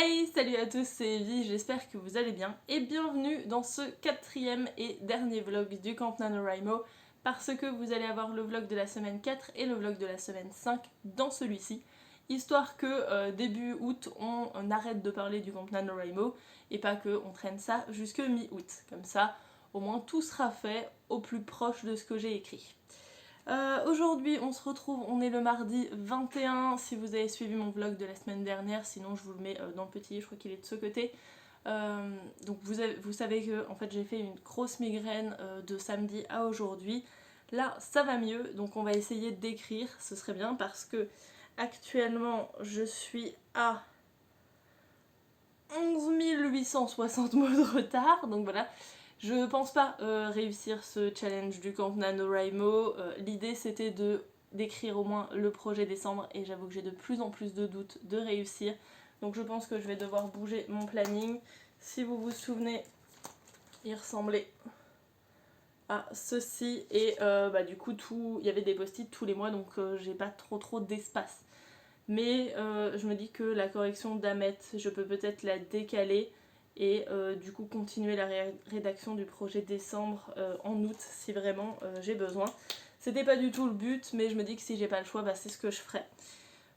Hey, salut à tous, c'est Evie, j'espère que vous allez bien et bienvenue dans ce quatrième et dernier vlog du Camp NaNoWriMo parce que vous allez avoir le vlog de la semaine 4 et le vlog de la semaine 5 dans celui-ci, histoire que début août on arrête de parler du Camp NaNoWriMo et pas qu'on traîne ça jusque mi-août, comme ça au moins tout sera fait au plus proche de ce que j'ai écrit. Aujourd'hui on se retrouve, on est le mardi 21 si vous avez suivi mon vlog de la semaine dernière, sinon je vous le mets dans le petit, je crois qu'il est de ce côté. Donc vous savez que en fait j'ai fait une grosse migraine de samedi à aujourd'hui. Là ça va mieux, donc on va essayer d'écrire, ce serait bien parce que actuellement je suis à 11 860 mots de retard, donc voilà. Je pense pas réussir ce challenge du Camp NaNoWriMo. L'idée c'était d'écrire au moins le projet décembre et j'avoue que j'ai de plus en plus de doutes de réussir. Donc je pense que je vais devoir bouger mon planning. Si vous vous souvenez, il ressemblait à ceci et du coup il y avait des post-it tous les mois donc j'ai pas trop d'espace. Mais je me dis que la correction d'Ahmet, je peux peut-être la décaler et du coup continuer la rédaction du projet décembre en août si vraiment j'ai besoin. C'était pas du tout le but, mais je me dis que si j'ai pas le choix, c'est ce que je ferai.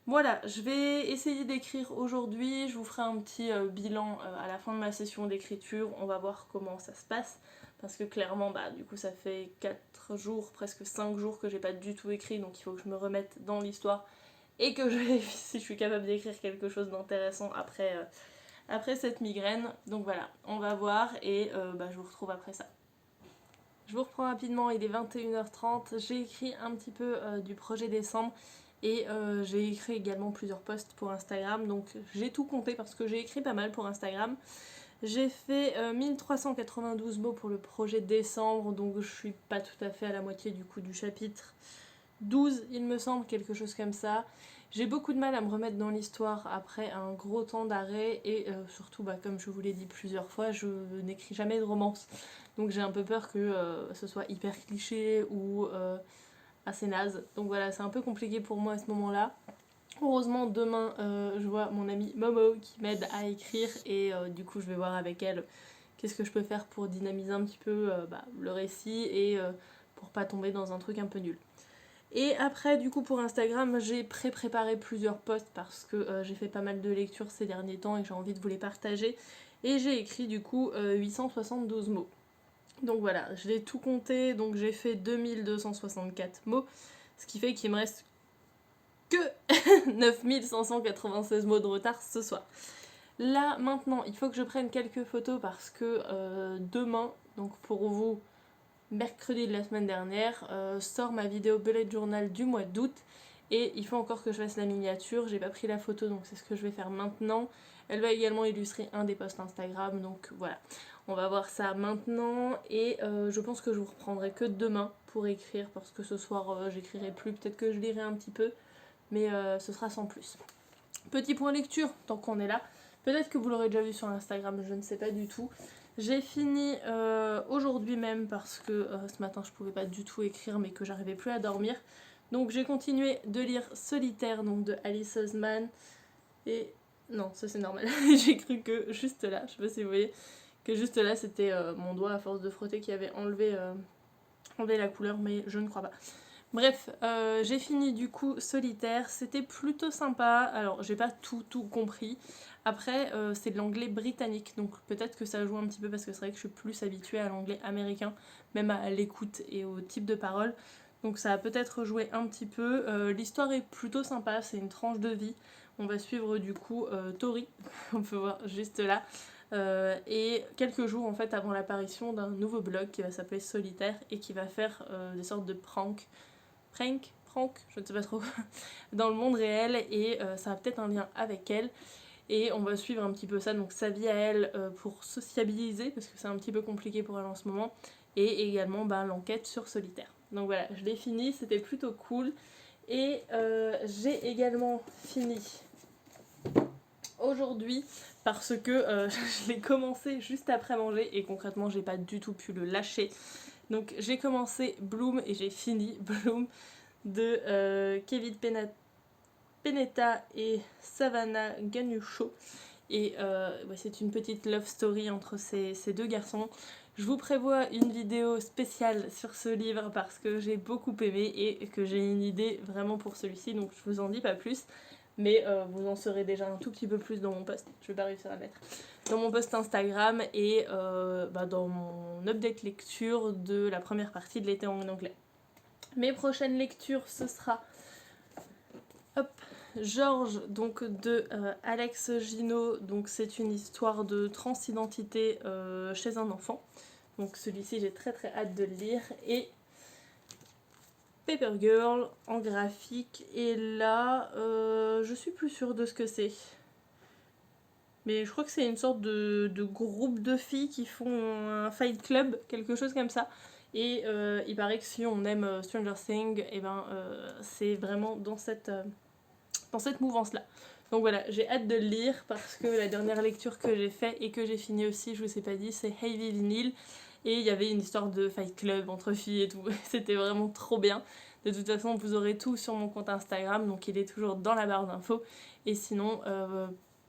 Voilà, je vais essayer d'écrire aujourd'hui, je vous ferai un petit bilan à la fin de ma session d'écriture, on va voir comment ça se passe, parce que clairement, du coup ça fait 4 jours, presque 5 jours que j'ai pas du tout écrit, donc il faut que je me remette dans l'histoire et que je vérifie si je suis capable d'écrire quelque chose d'intéressant après cette migraine. Donc voilà, on va voir et je vous retrouve après ça. Je vous reprends rapidement, il est 21h30, j'ai écrit un petit peu du projet décembre et j'ai écrit également plusieurs posts pour Instagram, donc j'ai tout compté parce que j'ai écrit pas mal pour Instagram. J'ai fait 1392 mots pour le projet décembre, donc je suis pas tout à fait à la moitié du coup du chapitre 12, il me semble, quelque chose comme ça. J'ai beaucoup de mal à me remettre dans l'histoire après un gros temps d'arrêt et surtout, comme je vous l'ai dit plusieurs fois, je n'écris jamais de romance. Donc j'ai un peu peur que ce soit hyper cliché ou assez naze. Donc voilà, c'est un peu compliqué pour moi à ce moment-là. Heureusement, demain, je vois mon amie Momo qui m'aide à écrire et du coup, je vais voir avec elle qu'est-ce que je peux faire pour dynamiser un petit peu le récit et pour pas tomber dans un truc un peu nul. Et après, du coup, pour Instagram, j'ai préparé plusieurs posts parce que j'ai fait pas mal de lectures ces derniers temps et j'ai envie de vous les partager. Et j'ai écrit du coup 872 mots. Donc voilà, je l'ai tout compté, donc j'ai fait 2264 mots, ce qui fait qu'il me reste que 9596 mots de retard ce soir. Là, maintenant, il faut que je prenne quelques photos parce que demain, donc pour vous, mercredi de la semaine dernière, sort ma vidéo bullet journal du mois d'août et il faut encore que je fasse la miniature, j'ai pas pris la photo donc c'est ce que je vais faire maintenant. Elle va également illustrer un des posts Instagram, donc voilà, on va voir ça maintenant et je pense que je vous reprendrai que demain pour écrire parce que ce soir j'écrirai plus, peut-être que je lirai un petit peu mais ce sera sans plus. Petit point lecture, tant qu'on est là, peut-être que vous l'aurez déjà vu sur Instagram, je ne sais pas du tout. J'ai fini aujourd'hui même parce que ce matin je pouvais pas du tout écrire mais que j'arrivais plus à dormir. Donc j'ai continué de lire Solitaire donc de Alice Oseman. Et non, ça c'est normal. J'ai cru que juste là, je sais pas si vous voyez, que juste là c'était mon doigt à force de frotter qui avait enlevé la couleur, mais je ne crois pas. Bref, j'ai fini du coup Solitaire, c'était plutôt sympa, alors j'ai pas tout compris. Après, c'est de l'anglais britannique, donc peut-être que ça joue un petit peu parce que c'est vrai que je suis plus habituée à l'anglais américain, même à l'écoute et au type de paroles. Donc ça a peut-être joué un petit peu. L'histoire est plutôt sympa, c'est une tranche de vie. On va suivre du coup Tori, on peut voir juste là. Et quelques jours en fait avant l'apparition d'un nouveau blog qui va s'appeler Solitaire et qui va faire des sortes de prank, je ne sais pas trop, dans le monde réel et ça a peut-être un lien avec elle. Et on va suivre un petit peu ça, donc sa vie à elle pour sociabiliser, parce que c'est un petit peu compliqué pour elle en ce moment, et également l'enquête sur Solitaire. Donc voilà, je l'ai fini, c'était plutôt cool. Et j'ai également fini aujourd'hui parce que je l'ai commencé juste après manger et concrètement j'ai pas du tout pu le lâcher. Donc j'ai commencé Bloom et j'ai fini Bloom de Kevin Penetta et Savannah Ganucho. et c'est une petite love story entre ces deux garçons. Je vous prévois une vidéo spéciale sur ce livre parce que j'ai beaucoup aimé et que j'ai une idée vraiment pour celui-ci, donc je vous en dis pas plus. Mais vous en saurez déjà un tout petit peu plus dans mon post, je vais pas réussir à le mettre, dans mon post Instagram et dans mon update lecture de la première partie de l'été en anglais. Mes prochaines lectures, ce sera Georges, donc de Alex Gino, donc c'est une histoire de transidentité chez un enfant. Donc celui-ci j'ai très hâte de le lire. Et Paper Girl en graphique, et là je suis plus sûre de ce que c'est. Mais je crois que c'est une sorte de groupe de filles qui font un fight club, quelque chose comme ça. Et il paraît que si on aime Stranger Things, et c'est vraiment dans cette mouvance-là. Donc voilà, j'ai hâte de le lire parce que la dernière lecture que j'ai faite et que j'ai fini aussi, je vous ai pas dit, c'est Heavy Vinyl. Et il y avait une histoire de fight club entre filles et tout. C'était vraiment trop bien. De toute façon, vous aurez tout sur mon compte Instagram, donc il est toujours dans la barre d'infos. Et sinon,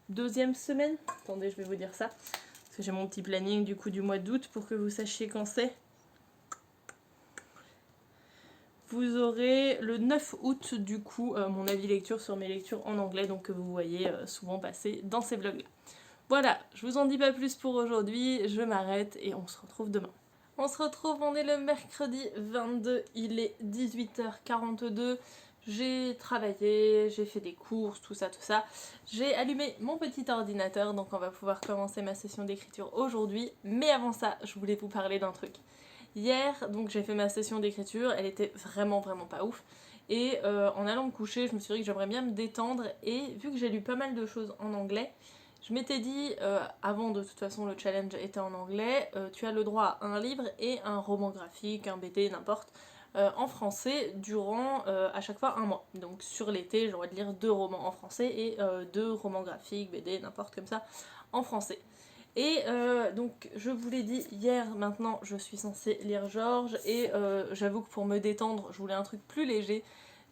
deuxième semaine, attendez, je vais vous dire ça, parce que j'ai mon petit planning du coup du mois d'août pour que vous sachiez quand c'est. Vous aurez le 9 août du coup mon avis lecture sur mes lectures en anglais, donc que vous voyez souvent passer dans ces vlogs là. Voilà, je vous en dis pas plus pour aujourd'hui, je m'arrête et on se retrouve demain. On se retrouve, on est le mercredi 22, il est 18h42. J'ai travaillé, j'ai fait des courses, tout ça. J'ai allumé mon petit ordinateur, donc on va pouvoir commencer ma session d'écriture aujourd'hui. Mais avant ça, je voulais vous parler d'un truc. Hier, donc j'ai fait ma session d'écriture, elle était vraiment pas ouf. Et en allant me coucher, je me suis dit que j'aimerais bien me détendre. Et vu que j'ai lu pas mal de choses en anglais, je m'étais dit, avant de toute façon le challenge était en anglais, tu as le droit à un livre et un roman graphique, un BD, n'importe, en français durant à chaque fois un mois. Donc sur l'été, j'aurais de lire 2 romans en français et 2 romans graphiques, BD, n'importe comme ça, en français. Et donc je vous l'ai dit hier, maintenant je suis censée lire Georges et j'avoue que pour me détendre, je voulais un truc plus léger.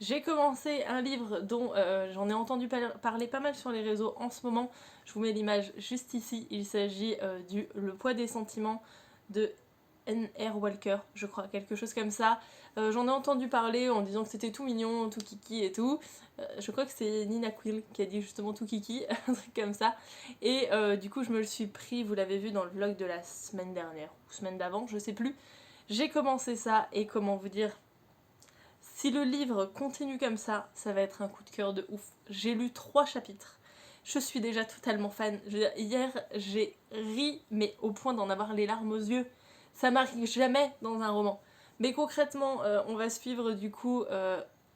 J'ai commencé un livre dont j'en ai entendu parler pas mal sur les réseaux en ce moment. Je vous mets l'image juste ici. Il s'agit du Le poids des sentiments de N.R. Walker, je crois, quelque chose comme ça. J'en ai entendu parler en disant que c'était tout mignon, tout kiki et tout. Je crois que c'est Nina Quill qui a dit justement tout kiki, un truc comme ça. Et du coup je me le suis pris, vous l'avez vu dans le vlog de la semaine dernière, ou semaine d'avant, je sais plus. J'ai commencé ça et comment vous dire, si le livre continue comme ça va être un coup de cœur de ouf. J'ai lu 3 chapitres. Je suis déjà totalement fan. Je veux dire, hier, j'ai ri, mais au point d'en avoir les larmes aux yeux. Ça m'arrive jamais dans un roman. Mais concrètement, on va suivre du coup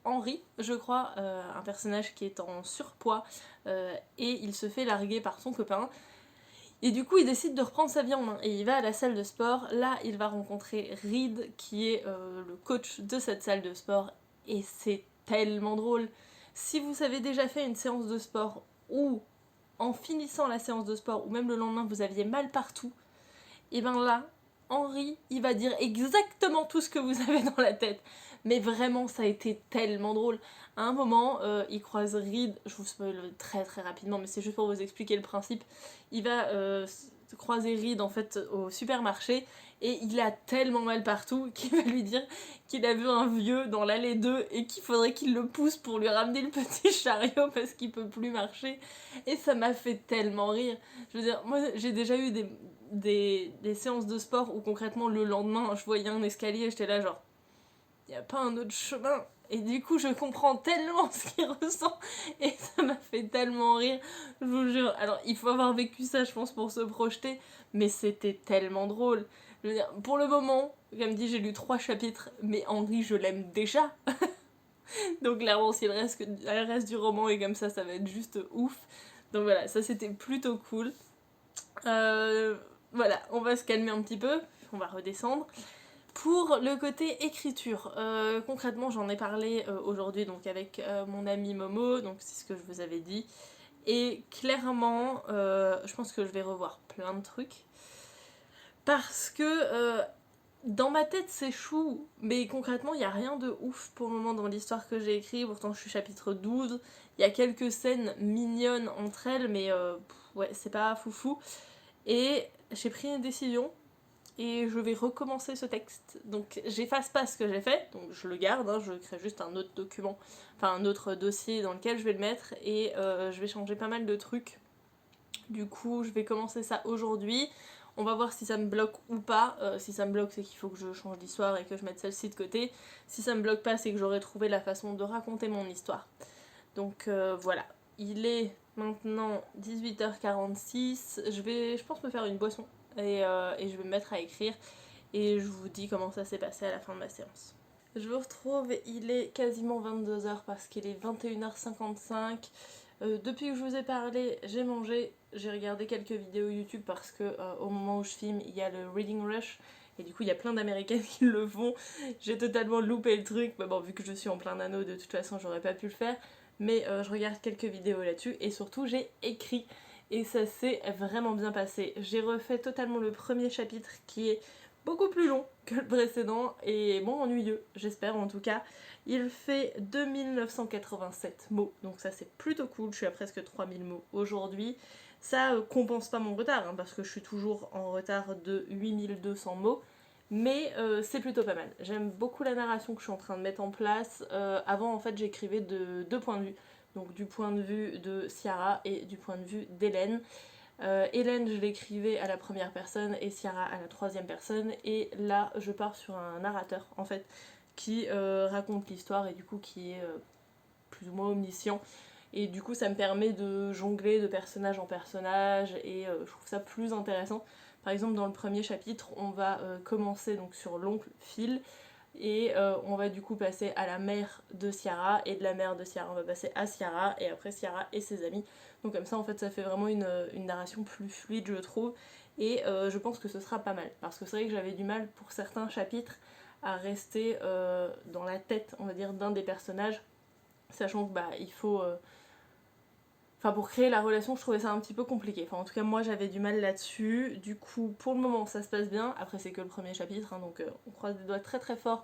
Henri, je crois, un personnage qui est en surpoids, et il se fait larguer par son copain. Et du coup, il décide de reprendre sa vie en main et il va à la salle de sport. Là, il va rencontrer Reed, qui est le coach de cette salle de sport. Et c'est tellement drôle. Si vous avez déjà fait une séance de sport ou en finissant la séance de sport ou même le lendemain, vous aviez mal partout, et ben là, Henri, il va dire exactement tout ce que vous avez dans la tête. Mais vraiment, ça a été tellement drôle. À un moment, il croise Reed, je vous spoil très rapidement, mais c'est juste pour vous expliquer le principe. Il va croiser Reed en fait au supermarché et il a tellement mal partout qu'il va lui dire qu'il a vu un vieux dans l'allée 2 et qu'il faudrait qu'il le pousse pour lui ramener le petit chariot parce qu'il peut plus marcher. Et ça m'a fait tellement rire. Je veux dire, moi j'ai déjà eu des séances de sport où concrètement le lendemain je voyais un escalier et j'étais là genre il n'y a pas un autre chemin, et du coup je comprends tellement ce qu'il ressent et ça m'a fait tellement rire, je vous jure. Alors il faut avoir vécu ça je pense pour se projeter, mais c'était tellement drôle. Je veux dire, pour le moment, comme dit, j'ai lu 3 chapitres, mais Henri je l'aime déjà. Donc clairement si le reste du roman est comme ça va être juste ouf. Donc voilà, ça c'était plutôt cool. Voilà, on va se calmer un petit peu, on va redescendre. Pour le côté écriture, concrètement j'en ai parlé aujourd'hui donc avec mon amie Momo, donc c'est ce que je vous avais dit. Et clairement, je pense que je vais revoir plein de trucs. Parce que dans ma tête c'est chou, mais concrètement il n'y a rien de ouf pour le moment dans l'histoire que j'ai écrite. Pourtant je suis chapitre 12, il y a quelques scènes mignonnes entre elles, mais ouais, c'est pas foufou. Et j'ai pris une décision et je vais recommencer ce texte. Donc j'efface pas ce que j'ai fait, donc je le garde, hein, je crée juste un autre document, enfin un autre dossier dans lequel je vais le mettre et je vais changer pas mal de trucs. Du coup je vais commencer ça aujourd'hui. On va voir si ça me bloque ou pas. Si ça me bloque, c'est qu'il faut que je change d'histoire et que je mette celle-ci de côté. Si ça me bloque pas, c'est que j'aurai trouvé la façon de raconter mon histoire. Donc voilà, il est maintenant 18h46. Je pense me faire une boisson et je vais me mettre à écrire. Et je vous dis comment ça s'est passé à la fin de ma séance. Je vous retrouve, il est quasiment 22h parce qu'il est 21h55. Depuis que je vous ai parlé, j'ai mangé, j'ai regardé quelques vidéos YouTube parce que au moment où je filme, il y a le Reading Rush et du coup il y a plein d'américaines qui le font. J'ai totalement loupé le truc, mais bon, vu que je suis en plein anneau, de toute façon j'aurais pas pu le faire. Mais je regarde quelques vidéos là-dessus et surtout j'ai écrit et ça s'est vraiment bien passé. J'ai refait totalement le premier chapitre qui est beaucoup plus long que le précédent et bon ennuyeux, j'espère en tout cas. Il fait 2987 mots, donc ça c'est plutôt cool, je suis à presque 3000 mots aujourd'hui. Ça compense pas mon retard, hein, parce que je suis toujours en retard de 8200 mots, mais c'est plutôt pas mal. J'aime beaucoup la narration que je suis en train de mettre en place. Avant en fait j'écrivais de deux points de vue, donc du point de vue de Ciara et du point de vue d'Hélène. Hélène je l'écrivais à la première personne et Ciara à la troisième personne, et là je pars sur un narrateur en fait qui raconte l'histoire et du coup qui est plus ou moins omniscient, et du coup ça me permet de jongler de personnage en personnage et je trouve ça plus intéressant. Par exemple dans le premier chapitre on va commencer donc sur l'oncle Phil et on va du coup passer à la mère de Ciara, et de la mère de Ciara on va passer à Ciara, et après Ciara et ses amis. Donc comme ça en fait ça fait vraiment une narration plus fluide je trouve, et je pense que ce sera pas mal, parce que c'est vrai que j'avais du mal pour certains chapitres à rester dans la tête on va dire d'un des personnages, sachant que bah il faut... Enfin pour créer la relation je trouvais ça un petit peu compliqué, enfin en tout cas moi j'avais du mal là-dessus. Du coup pour le moment ça se passe bien, après c'est que le premier chapitre hein, donc on croise les doigts très très fort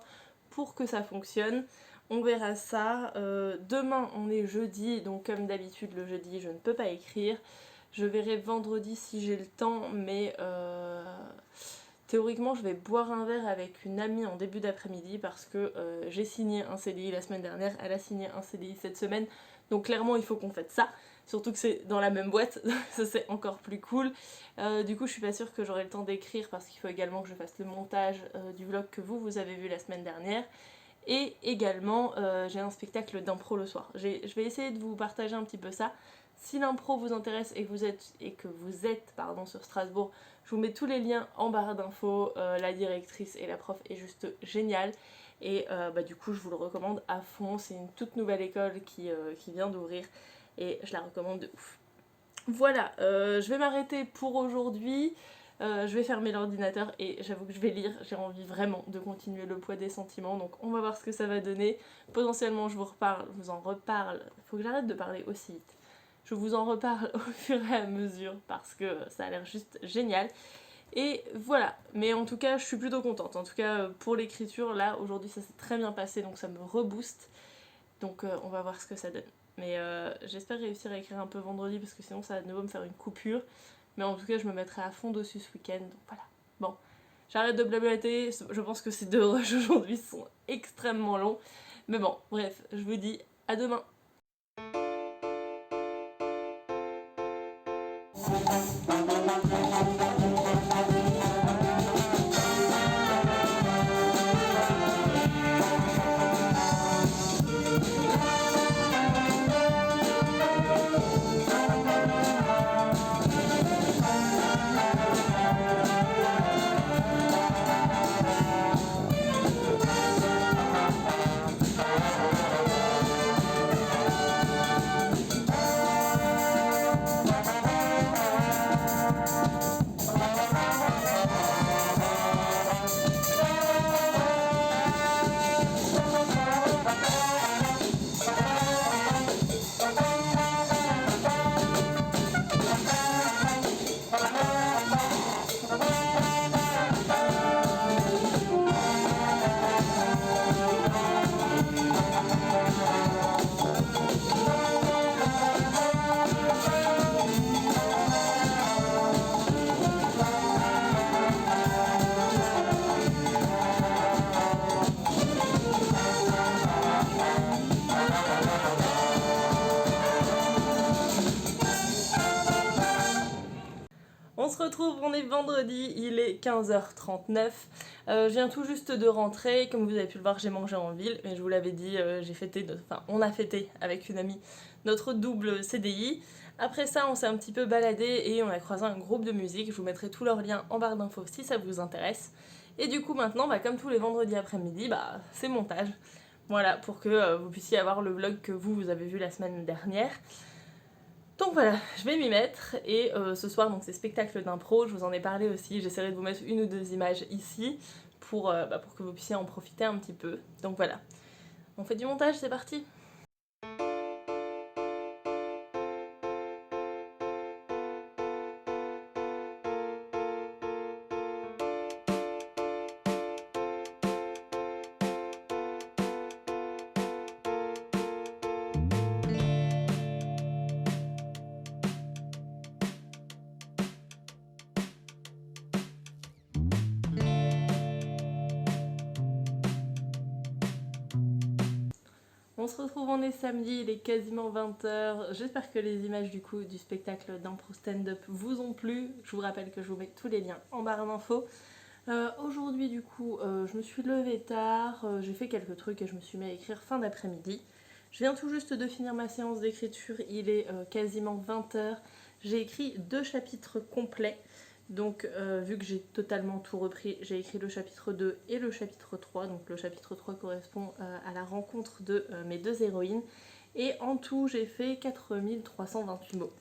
pour que ça fonctionne. On verra ça. Demain on est jeudi, donc comme d'habitude le jeudi je ne peux pas écrire. Je verrai vendredi si j'ai le temps, mais théoriquement je vais boire un verre avec une amie en début d'après-midi parce que j'ai signé un CDI la semaine dernière, elle a signé un CDI cette semaine, donc clairement il faut qu'on fasse ça. Surtout que c'est dans la même boîte, ça c'est encore plus cool. Du coup je suis pas sûre que j'aurai le temps d'écrire parce qu'il faut également que je fasse le montage du vlog que vous avez vu la semaine dernière. Et également j'ai un spectacle d'impro le soir. Je vais essayer de vous partager un petit peu ça. Si l'impro vous intéresse et que vous êtes sur Strasbourg, je vous mets tous les liens en barre d'infos. La directrice et la prof est juste géniale. Et du coup je vous le recommande à fond. C'est une toute nouvelle école qui vient d'ouvrir et je la recommande de ouf. Voilà, je vais m'arrêter pour aujourd'hui. Je vais fermer l'ordinateur et j'avoue que je vais lire. J'ai envie vraiment de continuer le poids des sentiments, donc on va voir ce que ça va donner. Potentiellement je vous en reparle. Faut que j'arrête de parler aussi vite. Je vous en reparle au fur et à mesure parce que ça a l'air juste génial. Et voilà, mais en tout cas je suis plutôt contente. En tout cas pour l'écriture, là aujourd'hui ça s'est très bien passé, donc ça me rebooste. Donc on va voir ce que ça donne. Mais j'espère réussir à écrire un peu vendredi parce que sinon ça va de nouveau me faire une coupure. Mais en tout cas je me mettrai à fond dessus ce week-end, donc voilà. Bon, j'arrête de blablater, je pense que ces deux rushs aujourd'hui sont extrêmement longs. Mais bon, bref, je vous dis à demain. On se retrouve, on est vendredi, il est 15h39. Je viens tout juste de rentrer, comme vous avez pu le voir, j'ai mangé en ville, mais je vous l'avais dit, on a fêté avec une amie notre double CDI. Après ça, on s'est un petit peu baladé et on a croisé un groupe de musique. Je vous mettrai tous leurs liens en barre d'infos si ça vous intéresse. Et du coup, maintenant, comme tous les vendredis après-midi, c'est montage. Voilà, pour que vous puissiez avoir le vlog que vous avez vu la semaine dernière. Donc voilà, je vais m'y mettre et ce soir donc c'est spectacle d'impro, je vous en ai parlé aussi, j'essaierai de vous mettre une ou deux images ici pour que vous puissiez en profiter un petit peu. Donc voilà, on fait du montage, c'est parti! On se retrouve, on est samedi, il est quasiment 20h. J'espère que les images du coup du spectacle d'impro stand-up vous ont plu. Je vous rappelle que je vous mets tous les liens en barre d'infos. Aujourd'hui du coup, je me suis levée tard, j'ai fait quelques trucs et je me suis mis à écrire fin d'après-midi. Je viens tout juste de finir ma séance d'écriture, il est quasiment 20h. J'ai écrit 2 chapitres complets. Donc vu que j'ai totalement tout repris, j'ai écrit le chapitre 2 et le chapitre 3. Donc le chapitre 3 correspond à la rencontre de mes 2 héroïnes. Et en tout, j'ai fait 4328 mots.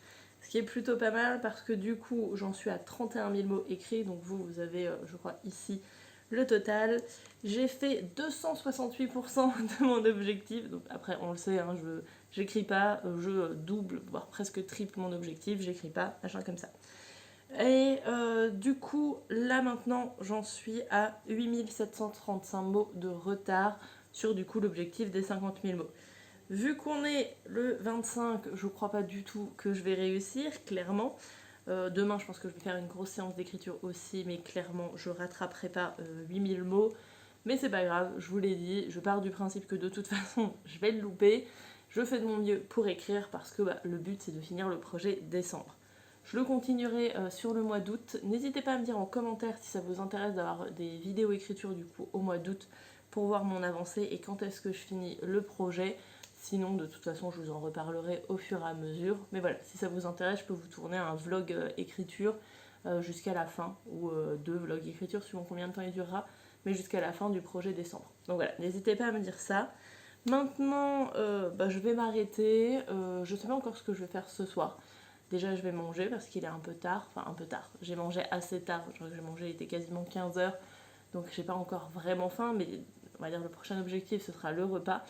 Ce qui est plutôt pas mal parce que du coup, j'en suis à 31 000 mots écrits. Donc vous avez, je crois, ici le total. J'ai fait 268% de mon objectif. Donc après, on le sait, hein, j'écris pas, je double, voire presque triple mon objectif. J'écris pas, machin comme ça. Et du coup, là maintenant, j'en suis à 8735 mots de retard sur du coup l'objectif des 50 000 mots. Vu qu'on est le 25, je crois pas du tout que je vais réussir, clairement. Demain, je pense que je vais faire une grosse séance d'écriture aussi, mais clairement, je rattraperai pas 8000 mots. Mais c'est pas grave, je vous l'ai dit, je pars du principe que de toute façon, je vais le louper. Je fais de mon mieux pour écrire parce que le but, c'est de finir le projet décembre. Je le continuerai sur le mois d'août. N'hésitez pas à me dire en commentaire si ça vous intéresse d'avoir des vidéos écriture du coup au mois d'août pour voir mon avancée et quand est-ce que je finis le projet. Sinon, de toute façon, je vous en reparlerai au fur et à mesure. Mais voilà, si ça vous intéresse, je peux vous tourner un vlog écriture jusqu'à la fin, ou 2 vlogs écriture, suivant combien de temps il durera, mais jusqu'à la fin du projet décembre. Donc voilà, n'hésitez pas à me dire ça. Maintenant, je vais m'arrêter. Je sais pas encore ce que je vais faire ce soir. Déjà, je vais manger parce qu'il est un peu tard. Enfin, un peu tard. J'ai mangé assez tard. J'ai mangé, il était quasiment 15h. Donc, j'ai pas encore vraiment faim. Mais on va dire le prochain objectif, ce sera le repas.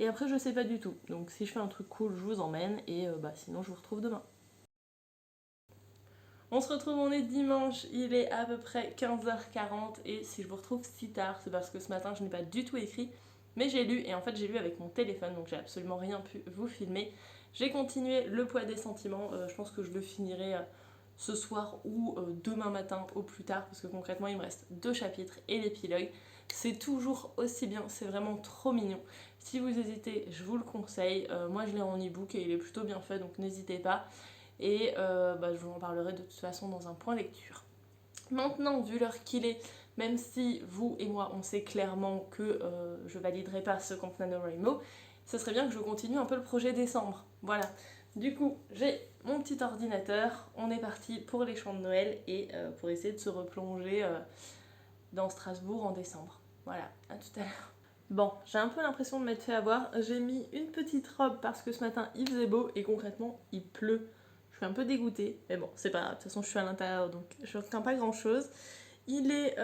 Et après, je sais pas du tout. Donc, si je fais un truc cool, je vous emmène. Et sinon, je vous retrouve demain. On se retrouve, on est dimanche. Il est à peu près 15h40. Et si je vous retrouve si tard, c'est parce que ce matin, je n'ai pas du tout écrit. Mais j'ai lu. Et en fait, j'ai lu avec mon téléphone. Donc, j'ai absolument rien pu vous filmer. J'ai continué Le poids des sentiments, je pense que je le finirai ce soir ou demain matin au plus tard parce que concrètement il me reste 2 chapitres et l'épilogue. C'est toujours aussi bien, c'est vraiment trop mignon. Si vous hésitez, je vous le conseille. Moi je l'ai en e-book et il est plutôt bien fait donc n'hésitez pas. Et je vous en parlerai de toute façon dans un point lecture. Maintenant, vu l'heure qu'il est, même si vous et moi on sait clairement que je validerai pas ce compte NaNoWriMo, ce serait bien que je continue un peu le projet décembre. Voilà. Du coup, j'ai mon petit ordinateur. On est parti pour les chants de Noël et pour essayer de se replonger dans Strasbourg en décembre. Voilà, à tout à l'heure. Bon, j'ai un peu l'impression de m'être fait avoir. J'ai mis une petite robe parce que ce matin il faisait beau et concrètement il pleut. Je suis un peu dégoûtée, mais bon, c'est pas grave. De toute façon, je suis à l'intérieur donc je retiens pas grand chose. Il est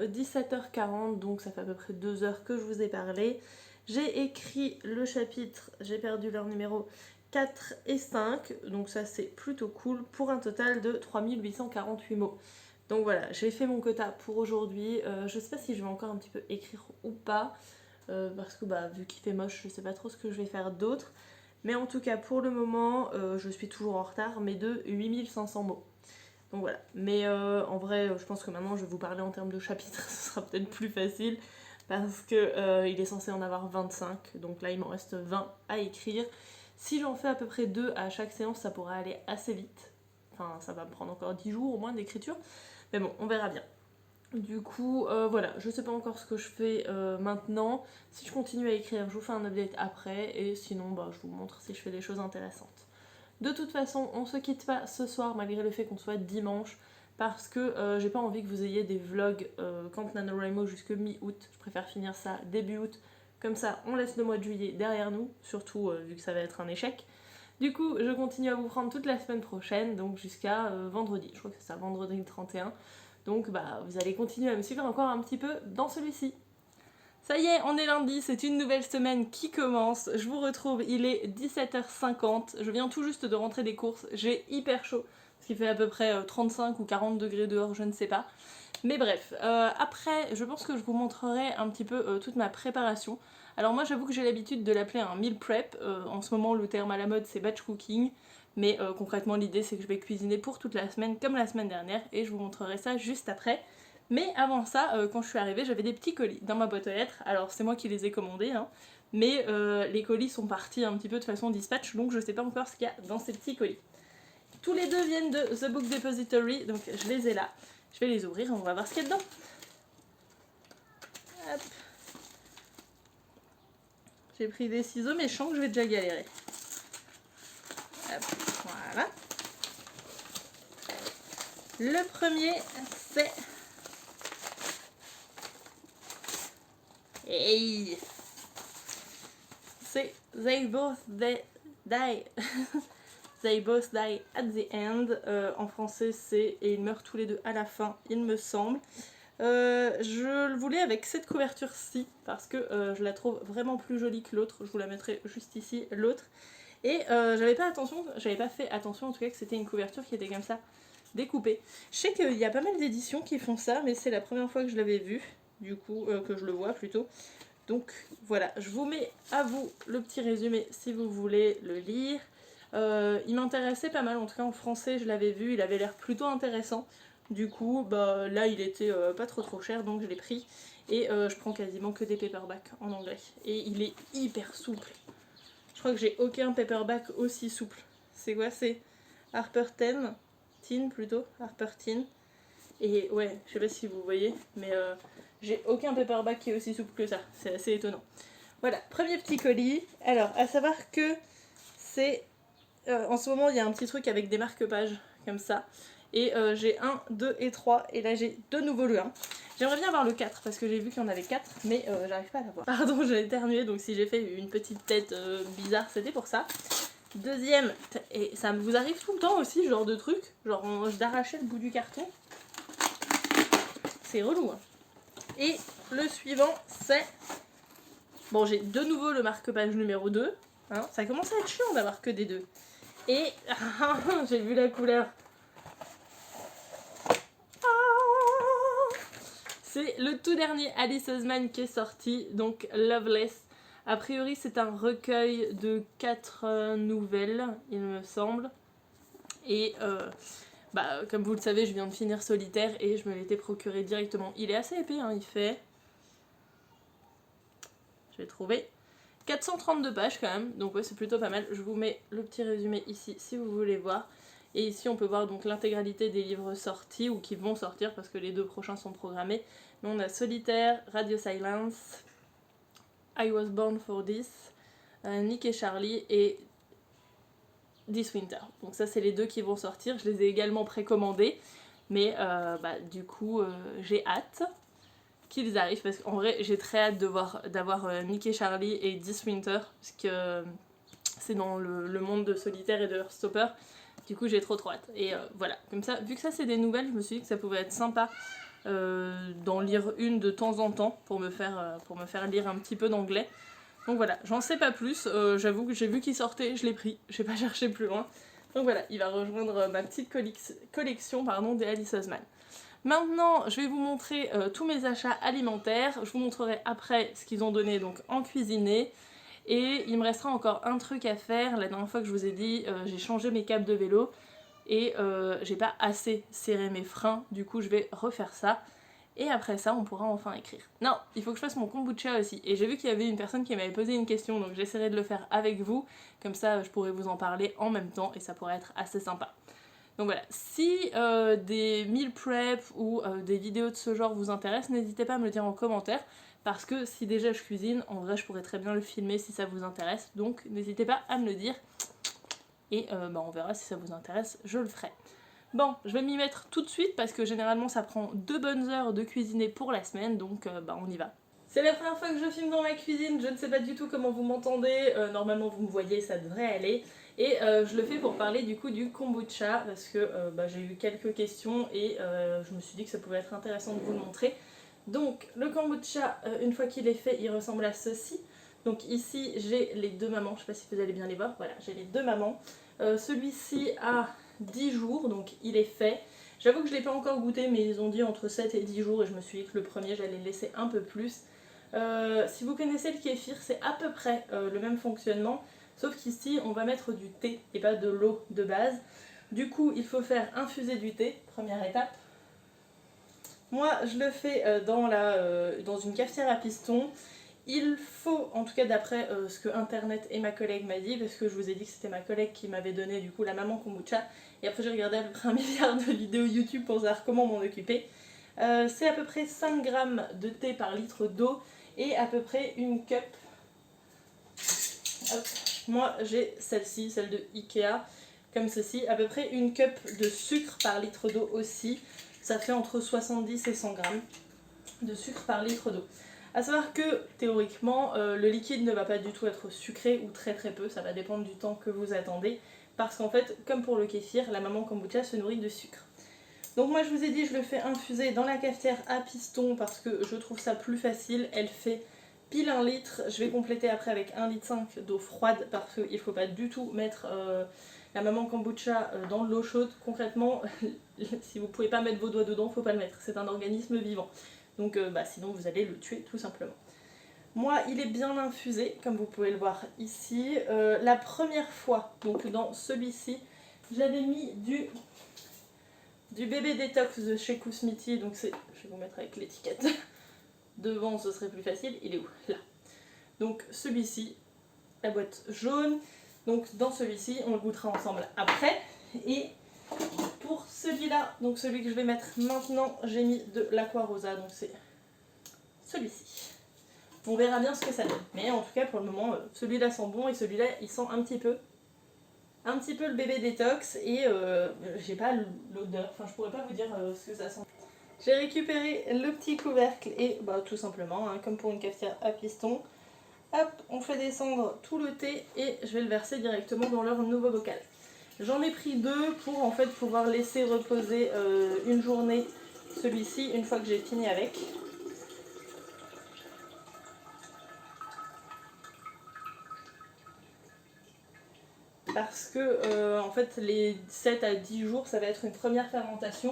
17h40, donc ça fait à peu près 2 heures que je vous ai parlé. J'ai écrit le chapitre, j'ai perdu leur numéro, 4 et 5, donc ça c'est plutôt cool, pour un total de 3848 mots. Donc voilà, j'ai fait mon quota pour aujourd'hui. Je sais pas si je vais encore un petit peu écrire ou pas, parce que vu qu'il fait moche, je sais pas trop ce que je vais faire d'autre. Mais en tout cas, pour le moment, je suis toujours en retard, mais de 8500 mots. Donc voilà, mais en vrai, je pense que maintenant je vais vous parler en termes de chapitres, ce sera peut-être plus facile parce que il est censé en avoir 25, donc là il m'en reste 20 à écrire. Si j'en fais à peu près 2 à chaque séance, ça pourra aller assez vite. enfin ça va me prendre encore 10 jours au moins d'écriture, mais bon, on verra bien. Du coup, voilà, je sais pas encore ce que je fais maintenant. Si je continue à écrire, je vous fais un update après, et sinon, bah, je vous montre si je fais des choses intéressantes. De toute façon, on se quitte pas ce soir, malgré le fait qu'on soit dimanche, parce que j'ai pas envie que vous ayez des vlogs Camp NaNoWriMo jusque mi-août. Je préfère finir ça début août, comme ça on laisse le mois de juillet derrière nous, surtout vu que ça va être un échec. Du coup, je continue à vous prendre toute la semaine prochaine, donc jusqu'à vendredi. Je crois que c'est ça, vendredi 31. Donc bah, vous allez continuer à me suivre encore un petit peu dans celui-ci. Ça y est, on est lundi, c'est une nouvelle semaine qui commence. Je vous retrouve, il est 17h50. Je viens tout juste de rentrer des courses. J'ai hyper chaud, parce qu'il fait à peu près 35 ou 40 degrés dehors, je ne sais pas. Mais bref, après, je pense que je vous montrerai un petit peu toute ma préparation. Alors moi, j'avoue que j'ai l'habitude de l'appeler un meal prep. En ce moment, le terme à la mode, c'est batch cooking. Mais concrètement, l'idée, c'est que je vais cuisiner pour toute la semaine, comme la semaine dernière. Et je vous montrerai ça juste après. Mais avant ça, quand je suis arrivée, j'avais des petits colis dans ma boîte aux lettres. Alors c'est moi qui les ai commandés, hein. Mais les colis sont partis un petit peu de façon dispatch. Donc je sais pas encore ce qu'il y a dans ces petits colis. Tous les deux viennent de The Book Depository. Donc je les ai là. Je vais les ouvrir et on va voir ce qu'il y a dedans. Hop. J'ai pris des ciseaux, mais je sens que je vais déjà galérer. Hop, voilà. Le premier, c'est... Hey. C'est They Both Die. They Both Die at the End. En français, c'est Et ils meurent tous les deux à la fin, il me semble. Je le voulais avec cette couverture-ci parce que je la trouve vraiment plus jolie que l'autre. Je vous la mettrai juste ici, l'autre. Et j'avais pas fait attention en tout cas que c'était une couverture qui était comme ça, découpée. Je sais qu'il y a pas mal d'éditions qui font ça, mais c'est la première fois que je l'avais vu, du coup, que je le vois plutôt. Donc voilà, je vous mets à vous le petit résumé si vous voulez le lire. Il m'intéressait pas mal, en tout cas en français je l'avais vu, il avait l'air plutôt intéressant. Du coup, bah, là il était pas trop cher, donc je l'ai pris. Et je prends quasiment que des paperbacks en anglais. Et il est hyper souple. Je crois que j'ai aucun paperback aussi souple. C'est quoi? C'est Harper Teen plutôt, Harper Teen. Et ouais, je sais pas si vous voyez, mais j'ai aucun paperback qui est aussi souple que ça. C'est assez étonnant. Voilà, premier petit colis. Alors, à savoir que c'est... en ce moment, il y a un petit truc avec des marque-pages, comme ça. Et j'ai 1, 2 et 3, et là j'ai de nouveau le 1. J'aimerais bien avoir le 4, parce que j'ai vu qu'il y en avait 4, mais j'arrive pas à l'avoir. Pardon, j'ai éternué, donc si j'ai fait une petite tête bizarre, c'était pour ça. Deuxième, et ça vous arrive tout le temps aussi, ce genre de truc, genre d'arracher le bout du carton. C'est relou, hein. Et le suivant, c'est... Bon, j'ai de nouveau le marque-page numéro 2. Hein, ça commence à être chiant d'avoir que des 2. Et... j'ai vu la couleur. C'est le tout dernier Alice Oseman qui est sorti, donc Loveless. A priori, c'est un recueil de 4 nouvelles, il me semble. Et bah, comme vous le savez, je viens de finir Solitaire et je me l'étais procuré directement. Il est assez épais, hein, il fait... Je vais trouver 432 pages quand même, donc ouais, c'est plutôt pas mal. Je vous mets le petit résumé ici si vous voulez voir. Et ici on peut voir donc l'intégralité des livres sortis ou qui vont sortir parce que les 2 prochains sont programmés. Mais on a Solitaire, Radio Silence, I Was Born for This, Nick et Charlie et This Winter. Donc ça c'est les 2 qui vont sortir, je les ai également précommandés. Mais bah, du coup j'ai hâte qu'ils arrivent parce qu'en vrai j'ai très hâte d'avoir Nick et Charlie et This Winter parce que c'est dans le monde de Solitaire et de Heartstopper. Du coup j'ai trop hâte. Et voilà, comme ça, vu que ça c'est des nouvelles, je me suis dit que ça pouvait être sympa d'en lire une de temps en temps pour me faire lire un petit peu d'anglais. Donc voilà, j'en sais pas plus, j'avoue que j'ai vu qu'il sortait, je l'ai pris, j'ai pas cherché plus loin. Donc voilà, il va rejoindre ma petite collection des Alice Oseman. Maintenant, je vais vous montrer tous mes achats alimentaires. Je vous montrerai après ce qu'ils ont donné donc en cuisiné. Et il me restera encore un truc à faire. La dernière fois que je vous ai dit, j'ai changé mes câbles de vélo. Et j'ai pas assez serré mes freins. Du coup, je vais refaire ça. Et après ça, on pourra enfin écrire. Non, il faut que je fasse mon kombucha aussi. Et j'ai vu qu'il y avait une personne qui m'avait posé une question. Donc j'essaierai de le faire avec vous. Comme ça, je pourrai vous en parler en même temps. Et ça pourrait être assez sympa. Donc voilà, si des meal prep ou des vidéos de ce genre vous intéressent, n'hésitez pas à me le dire en commentaire, parce que si déjà je cuisine, en vrai je pourrais très bien le filmer si ça vous intéresse, donc n'hésitez pas à me le dire, et on verra si ça vous intéresse, je le ferai. Bon, je vais m'y mettre tout de suite parce que généralement ça prend 2 bonnes heures de cuisiner pour la semaine, donc on y va. C'est la première fois que je filme dans ma cuisine, je ne sais pas du tout comment vous m'entendez, normalement vous me voyez, ça devrait aller. Et je le fais pour parler du coup du kombucha, parce que j'ai eu quelques questions et je me suis dit que ça pouvait être intéressant de vous le montrer. Donc le kombucha, une fois qu'il est fait, il ressemble à ceci. Donc ici j'ai les 2 mamans, je sais pas si vous allez bien les voir, voilà, j'ai les 2 mamans. Celui-ci a 10 jours, donc il est fait. J'avoue que je ne l'ai pas encore goûté, mais ils ont dit entre 7 et 10 jours, et je me suis dit que le premier j'allais le laisser un peu plus. Si vous connaissez le kéfir, c'est à peu près le même fonctionnement, sauf qu'ici on va mettre du thé et pas de l'eau de base. Du coup il faut faire infuser du thé, première étape. Moi je le fais dans une cafetière à piston. Il faut, en tout cas d'après ce que internet et ma collègue m'a dit, parce que je vous ai dit que c'était ma collègue qui m'avait donné du coup la maman kombucha, et après j'ai regardé à peu près 1 milliard de vidéos YouTube pour savoir comment m'en occuper. C'est à peu près 5 grammes de thé par litre d'eau et à peu près une cup. Hop. Moi j'ai celle-ci, celle de Ikea, comme ceci, à peu près une cup de sucre par litre d'eau aussi. Ça fait entre 70 et 100 grammes de sucre par litre d'eau. A savoir que théoriquement le liquide ne va pas du tout être sucré ou très très peu, ça va dépendre du temps que vous attendez, parce qu'en fait comme pour le kéfir, la maman kombucha se nourrit de sucre. Donc moi je vous ai dit je le fais infuser dans la cafetière à piston parce que je trouve ça plus facile, elle fait pile 1 litre, je vais compléter après avec 1,5 litre d'eau froide parce qu'il ne faut pas du tout mettre la maman kombucha dans de l'eau chaude. Concrètement, si vous ne pouvez pas mettre vos doigts dedans, il ne faut pas le mettre, c'est un organisme vivant. Donc sinon vous allez le tuer tout simplement. Moi il est bien infusé comme vous pouvez le voir ici. La première fois, donc dans celui-ci, j'avais mis du bébé détox de chez Kousmiti, donc c'est, je vais vous mettre avec l'étiquette devant, ce serait plus facile, il est où? Là. Donc celui-ci, la boîte jaune, donc dans celui-ci, on le goûtera ensemble après. Et pour celui-là, donc celui que je vais mettre maintenant, j'ai mis de l'Aqua Rosa, donc c'est celui-ci. On verra bien ce que ça donne, mais en tout cas pour le moment, celui-là sent bon et celui-là il sent un petit peu le bébé détox et j'ai pas l'odeur, enfin je pourrais pas vous dire ce que ça sent. J'ai récupéré le petit couvercle et tout simplement, comme pour une cafetière à piston, hop, on fait descendre tout le thé et je vais le verser directement dans leur nouveau bocal. J'en ai pris 2 pour en fait pouvoir laisser reposer une journée celui-ci une fois que j'ai fini avec. Parce que en fait les 7 à 10 jours ça va être une première fermentation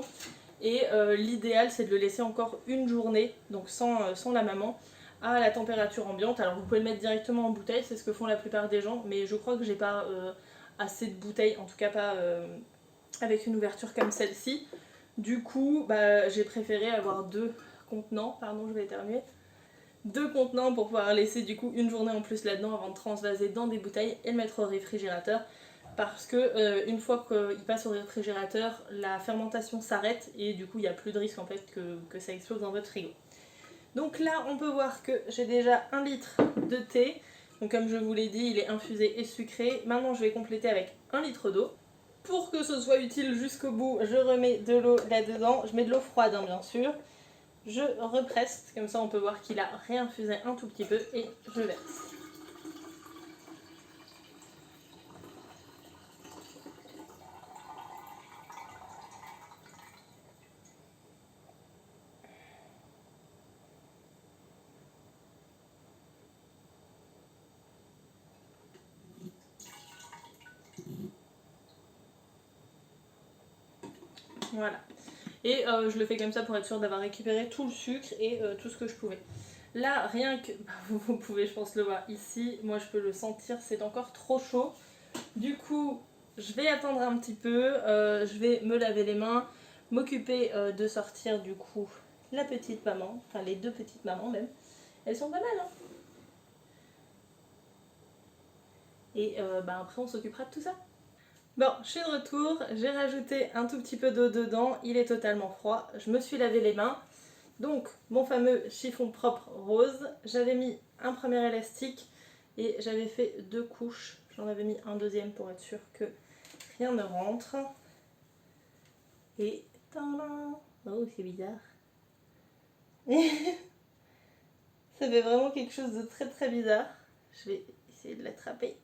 et l'idéal c'est de le laisser encore une journée, donc sans la maman, à la température ambiante. Alors vous pouvez le mettre directement en bouteille, c'est ce que font la plupart des gens, mais je crois que j'ai pas assez de bouteilles, en tout cas pas avec une ouverture comme celle-ci. Du coup j'ai préféré avoir 2 contenants, pardon je vais éternuer, 2 contenants pour pouvoir laisser du coup une journée en plus là-dedans avant de transvaser dans des bouteilles et le mettre au réfrigérateur, parce que une fois qu'il passe au réfrigérateur, la fermentation s'arrête et du coup il n'y a plus de risque en fait que ça explose dans votre frigo. Donc là on peut voir que j'ai déjà 1 litre de thé, donc comme je vous l'ai dit il est infusé et sucré. Maintenant je vais compléter avec 1 litre d'eau. Pour que ce soit utile jusqu'au bout, je remets de l'eau là-dedans, je mets de l'eau froide bien sûr. Je represse, comme ça on peut voir qu'il a réinfusé un tout petit peu et je verse. Voilà. Et je le fais comme ça pour être sûre d'avoir récupéré tout le sucre et tout ce que je pouvais. Là, rien que, vous pouvez je pense le voir ici, moi je peux le sentir, c'est encore trop chaud. Du coup, je vais attendre un petit peu, je vais me laver les mains, m'occuper de sortir du coup la petite maman, enfin les 2 petites mamans même. Elles sont pas mal hein. Et après on s'occupera de tout ça. Bon, je suis de retour, j'ai rajouté un tout petit peu d'eau dedans, il est totalement froid, je me suis lavé les mains. Donc, mon fameux chiffon propre rose, j'avais mis un premier élastique et j'avais fait 2 couches. J'en avais mis un deuxième pour être sûr que rien ne rentre. Et tadam! Oh, c'est bizarre. Ça fait vraiment quelque chose de très très bizarre. Je vais essayer de l'attraper.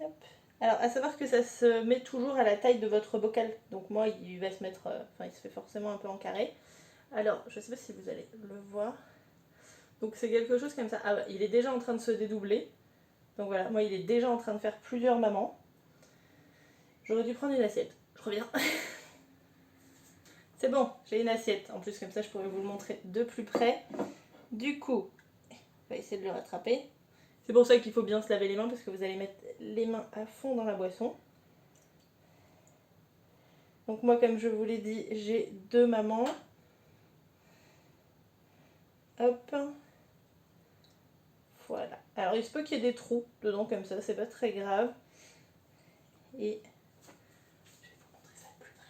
Hop. Alors, à savoir que ça se met toujours à la taille de votre bocal. Donc moi, il va se mettre, enfin, il se fait forcément un peu en carré. Alors, je sais pas si vous allez le voir. Donc c'est quelque chose comme ça. Ah ouais, il est déjà en train de se dédoubler. Donc voilà, moi, il est déjà en train de faire plusieurs mamans. J'aurais dû prendre une assiette. Je reviens. C'est bon, j'ai une assiette. En plus, comme ça, je pourrais vous le montrer de plus près. Du coup, on va essayer de le rattraper. C'est pour ça qu'il faut bien se laver les mains parce que vous allez mettre les mains à fond dans la boisson. Donc moi, comme je vous l'ai dit, j'ai 2 mamans. Hop. Voilà. Alors il se peut qu'il y ait des trous dedans comme ça, c'est pas très grave. Et je vais vous montrer ça de plus près.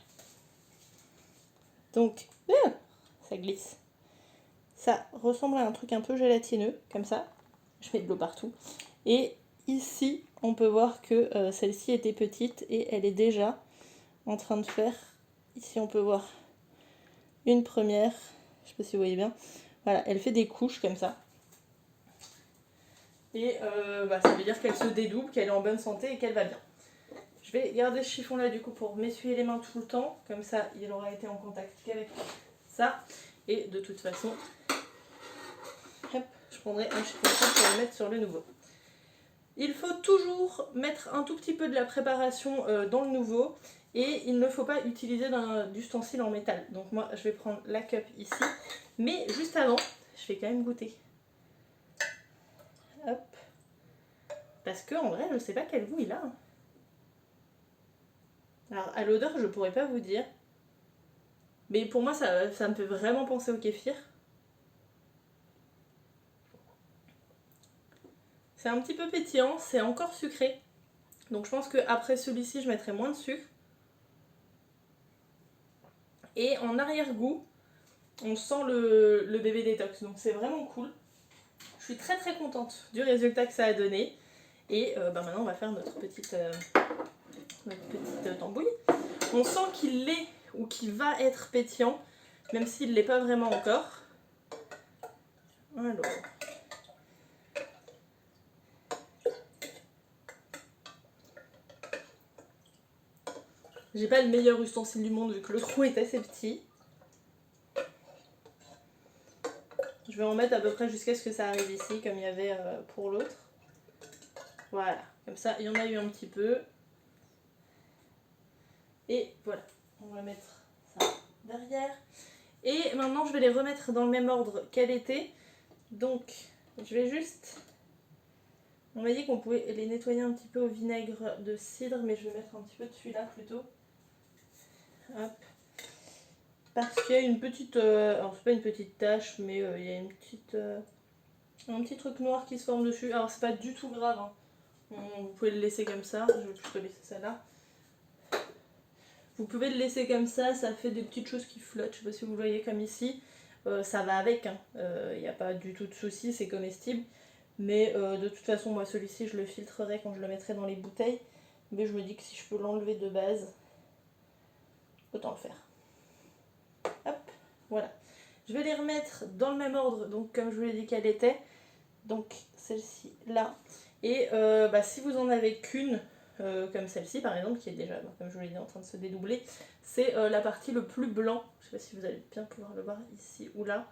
Donc, ça glisse. Ça ressemble à un truc un peu gélatineux, comme ça. Je mets de l'eau partout. Et ici, on peut voir que celle-ci était petite et elle est déjà en train de faire. Ici, on peut voir une première. Je sais pas si vous voyez bien. Voilà, elle fait des couches comme ça. Et ça veut dire qu'elle se dédouble, qu'elle est en bonne santé et qu'elle va bien. Je vais garder ce chiffon là du coup pour m'essuyer les mains tout le temps. Comme ça, il aura été en contact qu'avec ça. Et de toute façon, hop, je prendrai un chiffon pour le mettre sur le nouveau. Il faut toujours mettre un tout petit peu de la préparation dans le nouveau. Et il ne faut pas utiliser d'ustensile en métal. Donc moi, je vais prendre la cup ici. Mais juste avant, je vais quand même goûter. Hop. Parce que en vrai, je ne sais pas quel goût il a. Alors à l'odeur, je pourrais pas vous dire. Mais pour moi, ça me fait vraiment penser au kéfir. C'est un petit peu pétillant, c'est encore sucré. Donc je pense qu'après celui-ci, je mettrai moins de sucre. Et en arrière-goût, on sent le bébé détox. Donc c'est vraiment cool. Je suis très très contente du résultat que ça a donné. Et maintenant, on va faire notre petite tambouille. On sent qu'il l'est ou qu'il va être pétillant, même s'il ne l'est pas vraiment encore. Alors. J'ai pas le meilleur ustensile du monde vu que le trou est assez petit. Je vais en mettre à peu près jusqu'à ce que ça arrive ici, comme il y avait pour l'autre. Voilà, comme ça, il y en a eu un petit peu. Et voilà, on va mettre ça derrière. Et maintenant, je vais les remettre dans le même ordre qu'elle était. Donc, je vais juste... On m'a dit qu'on pouvait les nettoyer un petit peu au vinaigre de cidre, mais je vais mettre un petit peu de celui-là plutôt. Hop. Parce qu'il y a une petite... alors, c'est pas une petite tache, mais il y a une petite... un petit truc noir qui se forme dessus. Alors, c'est pas du tout grave. Hein. Vous pouvez le laisser comme ça. Je vais plutôt laisser ça là. Vous pouvez le laisser comme ça fait des petites choses qui flottent. Je sais pas si vous voyez comme ici. Ça va avec. Il n'y a pas du tout de souci, c'est comestible. Mais de toute façon, moi, celui-ci, je le filtrerai quand je le mettrai dans les bouteilles. Mais je me dis que si je peux l'enlever de base, autant le faire. Hop, voilà. Je vais les remettre dans le même ordre, donc comme je vous l'ai dit qu'elle était. Donc celle-ci là. Et si vous en avez qu'une, comme celle-ci par exemple, qui est déjà, comme je vous l'ai dit, en train de se dédoubler, c'est la partie le plus blanc. Je sais pas si vous allez bien pouvoir le voir ici ou là.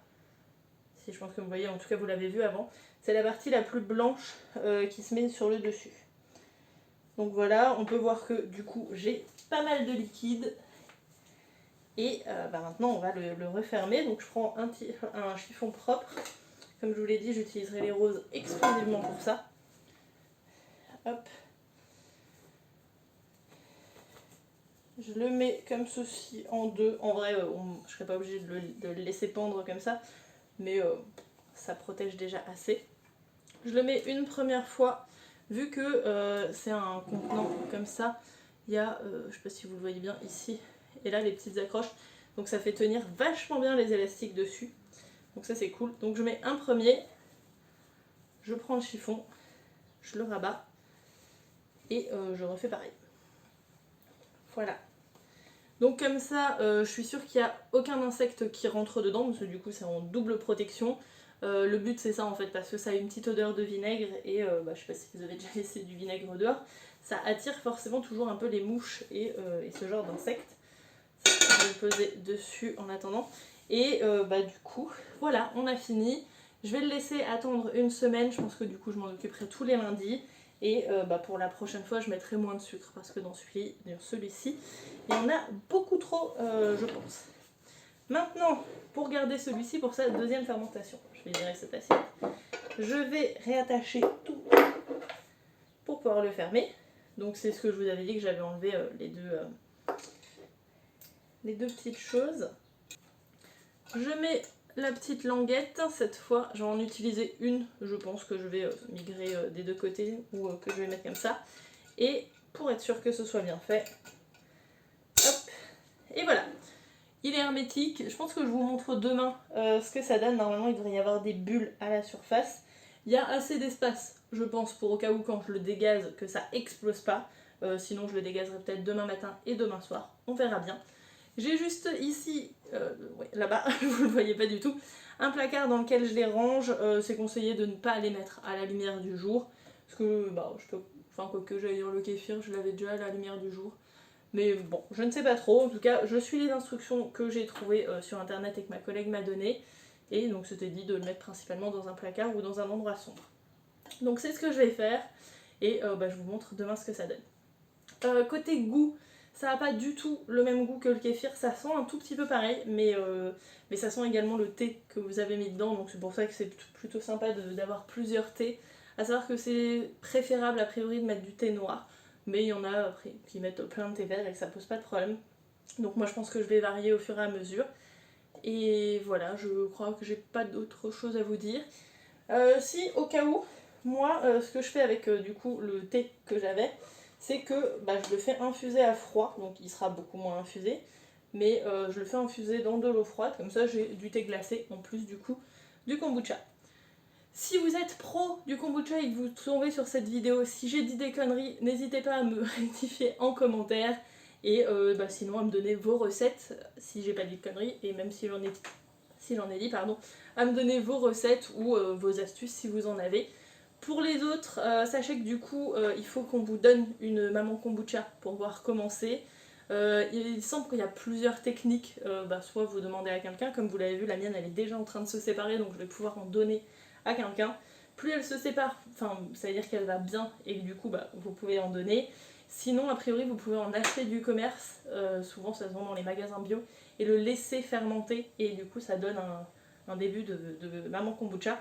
Si je pense que vous voyez, en tout cas vous l'avez vu avant. C'est la partie la plus blanche qui se met sur le dessus. Donc voilà, on peut voir que du coup j'ai pas mal de liquide. Et maintenant on va le refermer. Donc je prends un chiffon propre. Comme je vous l'ai dit, j'utiliserai les roses exclusivement pour ça. Hop. Je le mets comme ceci en deux. En vrai, je ne serais pas obligée de le laisser pendre comme ça. Mais ça protège déjà assez. Je le mets une première fois. Vu que c'est un contenant comme ça, Il y a, je sais pas si vous le voyez bien ici, et là les petites accroches. Donc ça fait tenir vachement bien les élastiques dessus. Donc ça c'est cool. Donc je mets un premier, je prends le chiffon, je le rabats et je refais pareil. Voilà. Donc comme ça, je suis sûre qu'il n'y a aucun insecte qui rentre dedans, parce que du coup c'est en double protection. Le but c'est ça en fait, parce que ça a une petite odeur de vinaigre et je sais pas si vous avez déjà laissé du vinaigre dehors, ça attire forcément toujours un peu les mouches et ce genre d'insectes. Ça, je vais le poser dessus en attendant. Et du coup, voilà, on a fini. Je vais le laisser attendre une semaine, je pense que du coup je m'en occuperai tous les lundis. Et pour la prochaine fois, je mettrai moins de sucre parce que dans celui-ci, il y en a beaucoup trop, je pense. Maintenant, pour garder celui-ci pour sa deuxième fermentation, je vais virer cette assiette. Je vais réattacher tout pour pouvoir le fermer. Donc c'est ce que je vous avais dit, que j'avais enlevé les deux petites choses. Je mets la petite languette, cette fois je vais en utiliser une, je pense que je vais migrer des deux côtés ou que je vais mettre comme ça. Et pour être sûr que ce soit bien fait, hop, et voilà. Il est hermétique, je pense que je vous montre demain ce que ça donne. Normalement il devrait y avoir des bulles à la surface. Il y a assez d'espace, je pense, pour au cas où quand je le dégaze que ça explose pas. Sinon je le dégazerai peut-être demain matin et demain soir, on verra bien. J'ai juste ici, là-bas, vous ne le voyez pas du tout, un placard dans lequel je les range. C'est conseillé de ne pas les mettre à la lumière du jour. Parce que, quoi que j'aille dire le kéfir, je l'avais déjà à la lumière du jour. Mais bon, je ne sais pas trop. En tout cas, je suis les instructions que j'ai trouvées sur internet et que ma collègue m'a données. Et donc c'était dit de le mettre principalement dans un placard ou dans un endroit sombre. Donc c'est ce que je vais faire. Et je vous montre demain ce que ça donne. Côté goût, ça n'a pas du tout le même goût que le kéfir, ça sent un tout petit peu pareil, mais ça sent également le thé que vous avez mis dedans, donc c'est pour ça que c'est plutôt sympa d'avoir plusieurs thés. À savoir que c'est préférable a priori de mettre du thé noir, mais il y en a après qui mettent plein de thé vert et que ça pose pas de problème. Donc moi je pense que je vais varier au fur et à mesure. Et voilà, je crois que j'ai pas d'autre chose à vous dire. Si au cas où, moi ce que je fais avec du coup le thé que j'avais, c'est que je le fais infuser à froid, donc il sera beaucoup moins infusé, mais je le fais infuser dans de l'eau froide, comme ça j'ai du thé glacé en plus du coup du kombucha. Si vous êtes pro du kombucha et que vous tombez sur cette vidéo, si j'ai dit des conneries, n'hésitez pas à me rectifier en commentaire, et sinon à me donner vos recettes, si j'ai pas dit de conneries, et même si j'en ai dit, à me donner vos recettes ou vos astuces si vous en avez. Pour les autres, sachez que du coup, il faut qu'on vous donne une maman kombucha pour pouvoir commencer. Il semble qu'il y a plusieurs techniques, soit vous demandez à quelqu'un, comme vous l'avez vu, la mienne elle est déjà en train de se séparer, donc je vais pouvoir en donner à quelqu'un. Plus elle se sépare, ça veut dire qu'elle va bien et que du coup vous pouvez en donner. Sinon, a priori, vous pouvez en acheter du commerce, souvent ça se vend dans les magasins bio, et le laisser fermenter, et du coup ça donne un début de maman kombucha.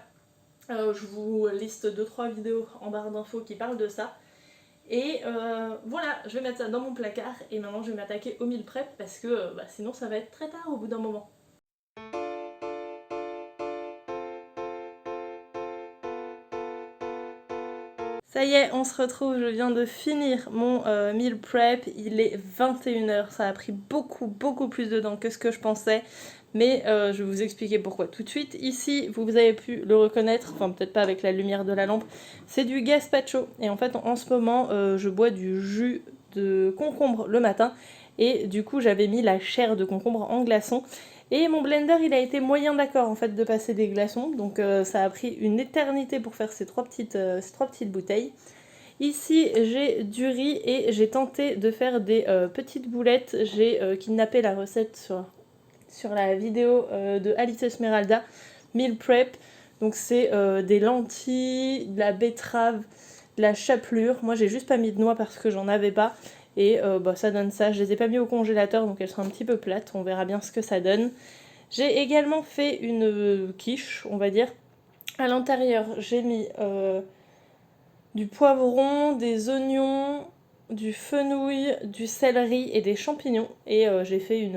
Je vous liste 2-3 vidéos en barre d'infos qui parlent de ça. Et voilà, je vais mettre ça dans mon placard et maintenant je vais m'attaquer au meal prep parce que sinon ça va être très tard au bout d'un moment. Ça y est, on se retrouve, je viens de finir mon meal prep, il est 21h, ça a pris beaucoup plus de temps que ce que je pensais, mais je vais vous expliquer pourquoi tout de suite. Ici, vous avez pu le reconnaître, enfin peut-être pas avec la lumière de la lampe, c'est du gazpacho, et en fait en ce moment je bois du jus de concombre le matin, et du coup j'avais mis la chair de concombre en glaçon. Et mon blender il a été moyen d'accord en fait de passer des glaçons, donc ça a pris une éternité pour faire ces trois petites bouteilles. Ici j'ai du riz et j'ai tenté de faire des petites boulettes. J'ai kidnappé la recette sur la vidéo de Alice Esmeralda, Meal Prep. Donc c'est des lentilles, de la betterave, de la chapelure. Moi j'ai juste pas mis de noix parce que j'en avais pas. Et ça donne ça. Je les ai pas mis au congélateur donc elles sont un petit peu plates. On verra bien ce que ça donne. J'ai également fait une quiche, on va dire. À l'intérieur, j'ai mis du poivron, des oignons, du fenouil, du céleri et des champignons. Et j'ai fait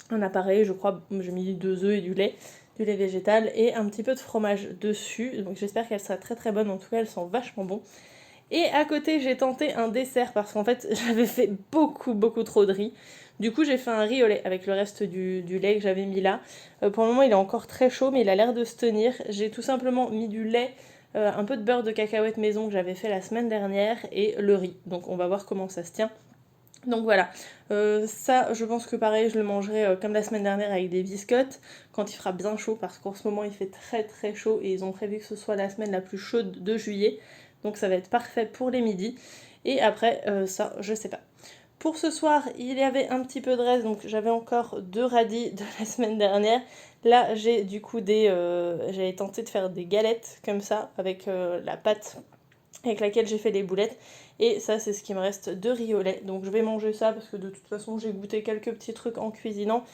un appareil, je crois, j'ai mis 2 œufs et du lait végétal et un petit peu de fromage dessus. Donc j'espère qu'elle sera très très bonne. En tout cas, elles sont vachement bonnes. Et à côté, j'ai tenté un dessert parce qu'en fait, j'avais fait beaucoup trop de riz. Du coup, j'ai fait un riz au lait avec le reste du lait que j'avais mis là. Pour le moment, il est encore très chaud, mais il a l'air de se tenir. J'ai tout simplement mis du lait, un peu de beurre de cacahuète maison que j'avais fait la semaine dernière et le riz. Donc on va voir comment ça se tient. Donc voilà, ça je pense que pareil je le mangerai comme la semaine dernière avec des biscottes quand il fera bien chaud parce qu'en ce moment il fait très chaud et ils ont prévu que ce soit la semaine la plus chaude de juillet. Donc ça va être parfait pour les midis. Et après ça je sais pas. Pour ce soir il y avait un petit peu de reste donc j'avais encore 2 radis de la semaine dernière. Là j'ai du coup j'avais tenté de faire des galettes comme ça avec la pâte avec laquelle j'ai fait les boulettes. Et ça, c'est ce qui me reste de riz au lait. Donc je vais manger ça parce que de toute façon, j'ai goûté quelques petits trucs en cuisinant.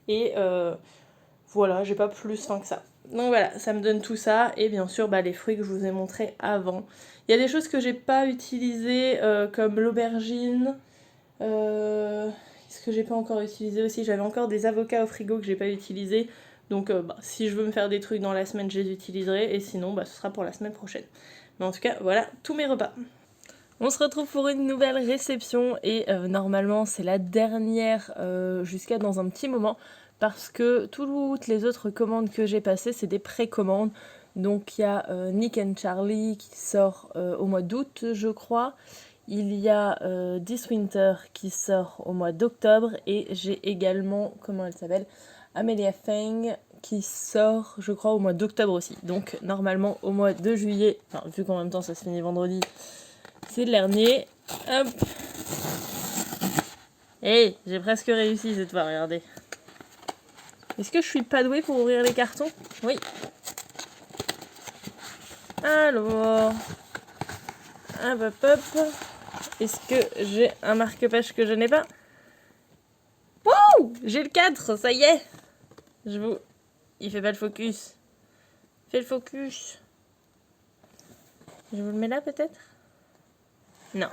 Et voilà, j'ai pas plus faim que ça. Donc voilà, ça me donne tout ça. Et bien sûr, les fruits que je vous ai montrés avant. Il y a des choses que j'ai pas utilisées, comme l'aubergine. Qu'est-ce que j'ai pas encore utilisé aussi? J'avais encore des avocats au frigo que j'ai pas utilisés. Donc si je veux me faire des trucs dans la semaine, je les utiliserai. Et sinon, ce sera pour la semaine prochaine. Mais en tout cas, voilà tous mes repas. On se retrouve pour une nouvelle réception et normalement c'est la dernière jusqu'à dans un petit moment parce que toutes les autres commandes que j'ai passées c'est des précommandes. Donc il y a Nick and Charlie qui sort au mois d'août je crois. Il y a This Winter qui sort au mois d'octobre et j'ai également, comment elle s'appelle, Amelia Feng qui sort je crois au mois d'octobre aussi. Donc normalement au mois de juillet, enfin vu qu'en même temps ça se finit vendredi, c'est le dernier. Hop. Hey, j'ai presque réussi cette fois, regardez. Est-ce que je suis pas douée pour ouvrir les cartons? Oui. Alors. Hop. Est-ce que j'ai un marque-page que je n'ai pas? Wouh! J'ai le 4, ça y est! Il fait pas le focus. Fais le focus. Je vous le mets là peut-être? Non.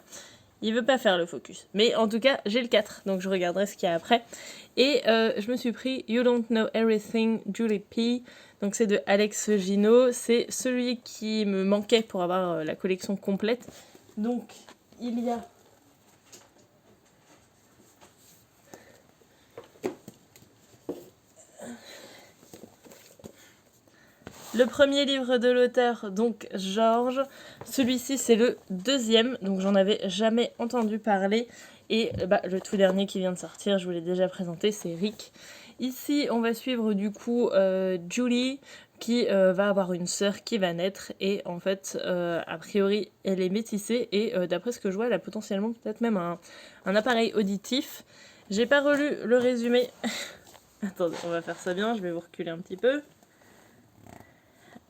Il veut pas faire le focus. Mais en tout cas, j'ai le 4, donc je regarderai ce qu'il y a après. Et je me suis pris You Don't Know Everything, Julie P. Donc c'est de Alex Gino. C'est celui qui me manquait pour avoir la collection complète. Donc il y a... Le premier livre de l'auteur, donc Georges. Celui-ci, c'est le deuxième, donc j'en avais jamais entendu parler. Et le tout dernier qui vient de sortir, je vous l'ai déjà présenté, c'est Rick. Ici, on va suivre du coup Julie, qui va avoir une sœur qui va naître. Et en fait, a priori, elle est métissée. Et d'après ce que je vois, elle a potentiellement peut-être même un appareil auditif. J'ai pas relu le résumé. Attendez, on va faire ça bien, je vais vous reculer un petit peu.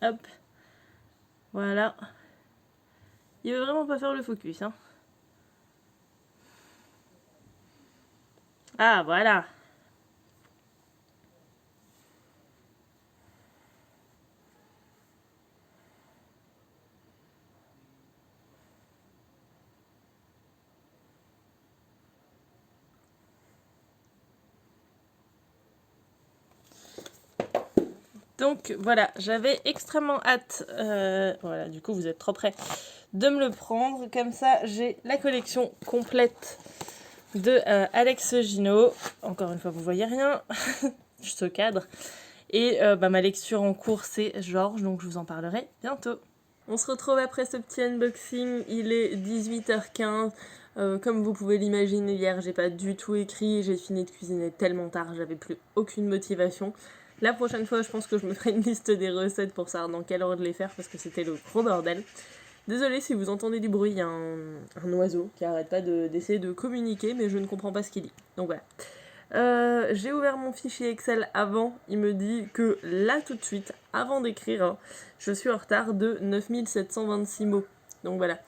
Hop. Voilà. Il veut vraiment pas faire le focus, hein. Ah, voilà. Donc voilà, j'avais extrêmement hâte, voilà, du coup vous êtes trop prêts de me le prendre. Comme ça, j'ai la collection complète de Alex Gino. Encore une fois, vous voyez rien, ce cadre. Et ma lecture en cours, c'est Georges, donc je vous en parlerai bientôt. On se retrouve après ce petit unboxing, il est 18h15. Comme vous pouvez l'imaginer, hier j'ai pas du tout écrit, j'ai fini de cuisiner tellement tard, j'avais plus aucune motivation. La prochaine fois, je pense que je me ferai une liste des recettes pour savoir dans quelle ordre les faire parce que c'était le gros bordel. Désolée si vous entendez du bruit, il y a un oiseau qui arrête pas d'essayer de communiquer, mais je ne comprends pas ce qu'il dit. Donc voilà. J'ai ouvert mon fichier Excel avant, il me dit que là tout de suite, avant d'écrire, je suis en retard de 9726 mots. Donc voilà.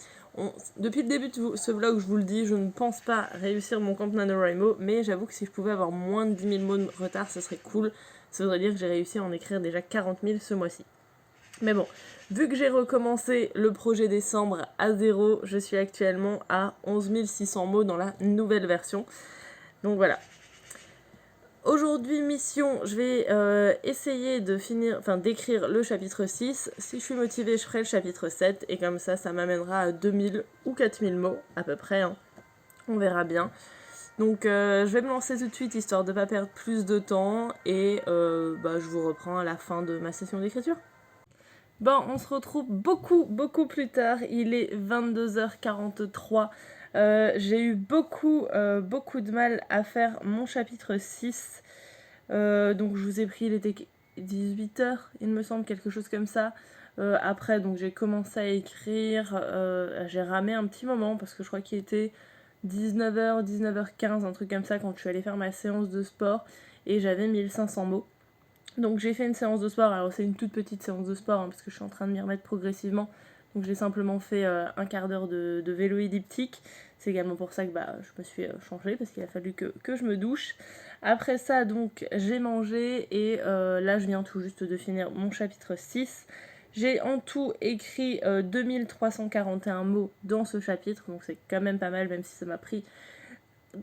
Depuis le début de ce vlog, je vous le dis, je ne pense pas réussir mon Camp NaNoWriMo, mais j'avoue que si je pouvais avoir moins de 10 000 mots de retard, ce serait cool. Ça voudrait dire que j'ai réussi à en écrire déjà 40 000 ce mois-ci. Mais bon, vu que j'ai recommencé le projet décembre à 0, je suis actuellement à 11 600 mots dans la nouvelle version. Donc voilà. Aujourd'hui, mission, je vais essayer de d'écrire le chapitre 6. Si je suis motivée, je ferai le chapitre 7 et comme ça m'amènera à 2000 ou 4000 mots à peu près. Hein. On verra bien. Donc je vais me lancer tout de suite histoire de ne pas perdre plus de temps et je vous reprends à la fin de ma session d'écriture. Bon, on se retrouve beaucoup plus tard. Il est 22h43. J'ai eu beaucoup de mal à faire mon chapitre 6. Donc je vous ai pris, il était 18h, il me semble, quelque chose comme ça. Après, donc j'ai commencé à écrire. J'ai ramé un petit moment parce que je crois qu'il était 19h, 19h15, un truc comme ça quand je suis allée faire ma séance de sport. Et j'avais 1500 mots. Donc j'ai fait une séance de sport, alors c'est une toute petite séance de sport parce que je suis en train de m'y remettre progressivement. Donc j'ai simplement fait un quart d'heure de vélo elliptique. C'est également pour ça que je me suis changée parce qu'il a fallu que je me douche. Après ça donc j'ai mangé et là je viens tout juste de finir mon chapitre 6. J'ai en tout écrit 2341 mots dans ce chapitre, donc c'est quand même pas mal même si ça m'a pris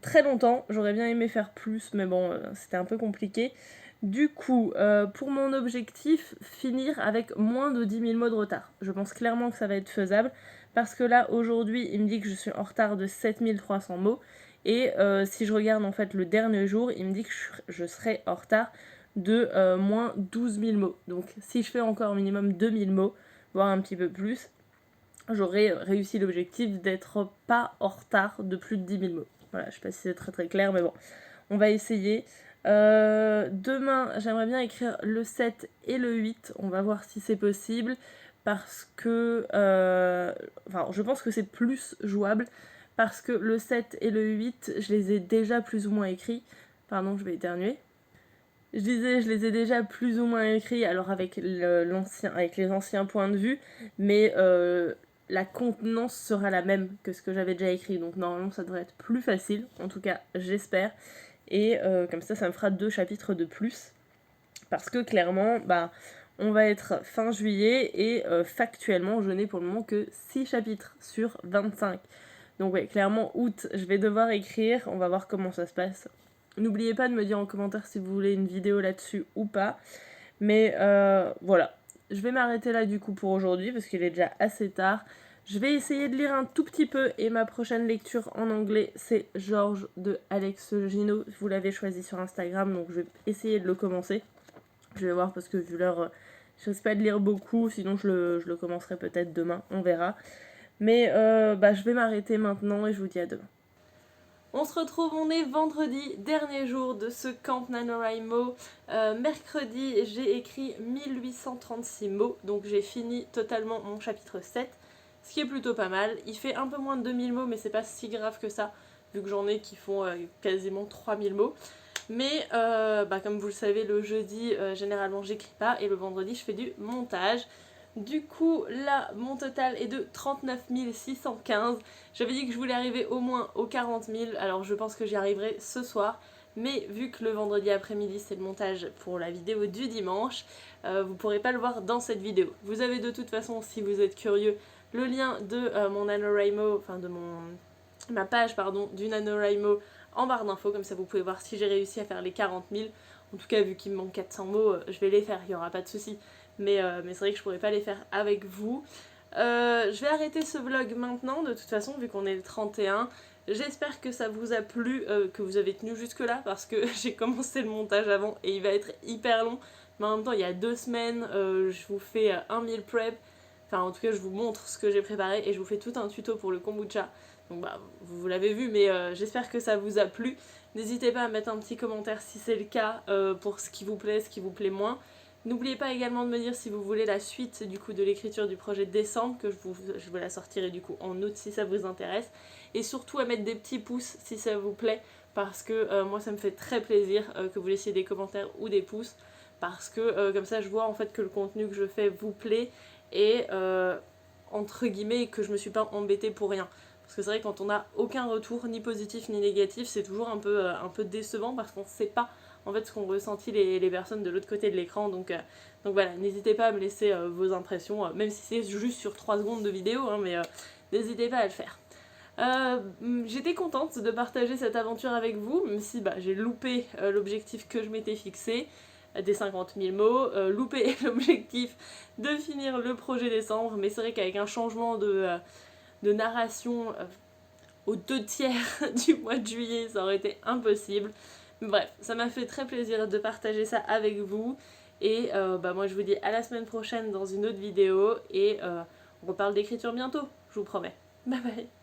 très longtemps. J'aurais bien aimé faire plus mais bon c'était un peu compliqué. Du coup, pour mon objectif, finir avec moins de 10 000 mots de retard. Je pense clairement que ça va être faisable, parce que là, aujourd'hui, il me dit que je suis en retard de 7300 mots, et si je regarde en fait le dernier jour, il me dit que je serai en retard de moins 12 000 mots. Donc si je fais encore au minimum 2000 mots, voire un petit peu plus, j'aurai réussi l'objectif d'être pas en retard de plus de 10 000 mots. Voilà, je sais pas si c'est très clair, mais bon, on va essayer. Demain, j'aimerais bien écrire le 7 et le 8. On va voir si c'est possible. Parce que... je pense que c'est plus jouable. Parce que le 7 et le 8, je les ai déjà plus ou moins écrits. Pardon, je vais éternuer. Je disais, je les ai déjà plus ou moins écrits, alors avec les anciens points de vue. Mais la contenance sera la même que ce que j'avais déjà écrit. Donc normalement, ça devrait être plus facile. En tout cas, j'espère. Et comme ça me fera 2 chapitres de plus. Parce que clairement, on va être fin juillet et factuellement, je n'ai pour le moment que 6 chapitres sur 25. Donc ouais, clairement, août, je vais devoir écrire. On va voir comment ça se passe. N'oubliez pas de me dire en commentaire si vous voulez une vidéo là-dessus ou pas. Mais voilà. Je vais m'arrêter là du coup pour aujourd'hui parce qu'il est déjà assez tard. Je vais essayer de lire un tout petit peu et ma prochaine lecture en anglais c'est Georges de Alex Gino. Vous l'avez choisi sur Instagram donc je vais essayer de le commencer. Je vais voir parce que vu l'heure, je risque pas de lire beaucoup, sinon je le commencerai peut-être demain, on verra. Mais je vais m'arrêter maintenant et je vous dis à demain. On se retrouve, on est vendredi, dernier jour de ce camp NaNoWriMo. Mercredi, j'ai écrit 1836 mots, donc j'ai fini totalement mon chapitre 7. Ce qui est plutôt pas mal. Il fait un peu moins de 2000 mots, mais c'est pas si grave que ça, vu que j'en ai qui font quasiment 3000 mots. Mais comme vous le savez, le jeudi, généralement, j'écris pas, et le vendredi, je fais du montage. Du coup, là, mon total est de 39 615. J'avais dit que je voulais arriver au moins aux 40 000, alors je pense que j'y arriverai ce soir. Mais vu que le vendredi après-midi, c'est le montage pour la vidéo du dimanche, vous pourrez pas le voir dans cette vidéo. Vous avez de toute façon, si vous êtes curieux, le lien de mon NaNoWriMo, enfin de ma page du NaNoWriMo en barre d'infos, comme ça vous pouvez voir si j'ai réussi à faire les 40 000. En tout cas, vu qu'il me manque 400 mots, je vais les faire, il n'y aura pas de souci. Mais c'est vrai que je pourrais pas les faire avec vous. Je vais arrêter ce vlog maintenant, de toute façon, vu qu'on est le 31. J'espère que ça vous a plu, que vous avez tenu jusque là, parce que j'ai commencé le montage avant et il va être hyper long. Mais en même temps, il y a 2 semaines, je vous fais un meal prep. Enfin, en tout cas, je vous montre ce que j'ai préparé et je vous fais tout un tuto pour le kombucha. Donc vous l'avez vu, mais j'espère que ça vous a plu. N'hésitez pas à mettre un petit commentaire si c'est le cas, pour ce qui vous plaît moins. N'oubliez pas également de me dire si vous voulez la suite du coup de l'écriture du projet de décembre, que je vous la sortirai du coup en août si ça vous intéresse. Et surtout à mettre des petits pouces si ça vous plaît, parce que moi ça me fait très plaisir que vous laissiez des commentaires ou des pouces, parce que comme ça je vois en fait que le contenu que je fais vous plaît et entre guillemets que je me suis pas embêtée pour rien. Parce que c'est vrai que quand on n'a aucun retour, ni positif ni négatif, c'est toujours un peu décevant parce qu'on ne sait pas en fait ce qu'ont ressenti les personnes de l'autre côté de l'écran. Donc voilà, n'hésitez pas à me laisser vos impressions, même si c'est juste sur 3 secondes de vidéo, hein, mais n'hésitez pas à le faire. J'étais contente de partager cette aventure avec vous, même si j'ai loupé l'objectif que je m'étais fixé, des 50 000 mots, loupé l'objectif de finir le projet décembre, mais c'est vrai qu'avec un changement de narration aux 2/3 du mois de juillet, ça aurait été impossible. Bref, ça m'a fait très plaisir de partager ça avec vous, et moi je vous dis à la semaine prochaine dans une autre vidéo, et on reparle d'écriture bientôt, je vous promets. Bye bye.